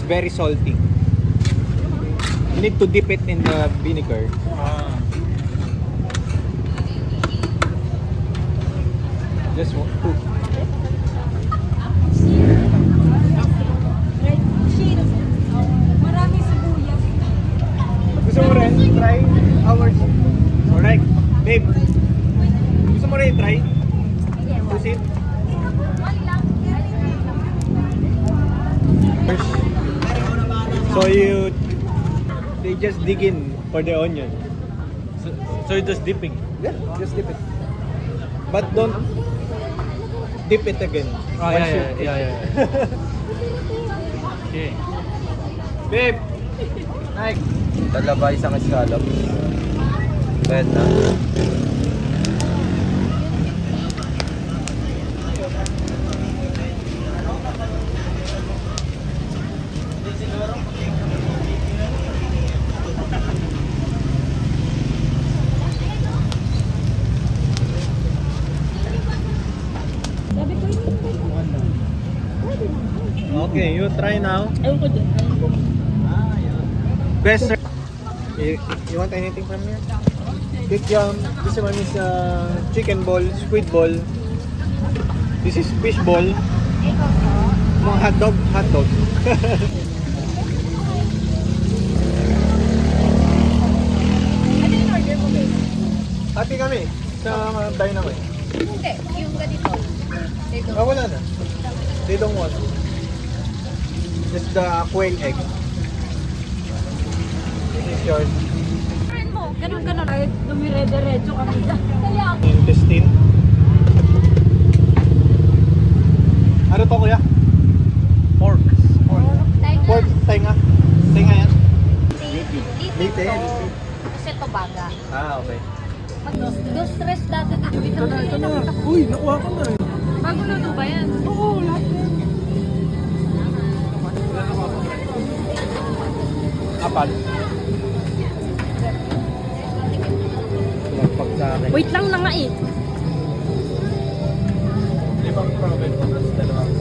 very salty. You need to dip it in the vinegar. Just two. Red shit. Marami sibuyas. Gusto mo rin try ours? Alright, babe. Gusto mo rin try? Pusit? So they just dig in for the onion. So you're just dipping. Yeah, just dip it. But don't dip it again. Oh, Once yeah. Okay. Babe! Nike! Talaba isang scallop. Red na. Sabi ko yun. Okay, you try now. Ayun ko dun. Best sir. You want anything from here? Kikyam. This one is chicken ball, squid ball. This is fish ball. Mga hotdog. Ano yung order mo, babe? Hati kami sa Dynamite. Hindi, yung ganito. Dito. Wala na. They don't want. Just the quail egg. This is yours. Friend mo, ganun. Ay, dumire-diretso kami dyan. Kaya ako. Intestine. Ano to kuya? Pork. Pork tenga. Tenga yan? Dito to. Kasi to baga. Ah, okay. Dos stress dati dito. Ito na. Uy, nakuha ko na. Bago luto ba yan? Oo, lahat yan. Apat. Pag sa akin. Wait lang na nga eh. Limang profit. Tapos dalawang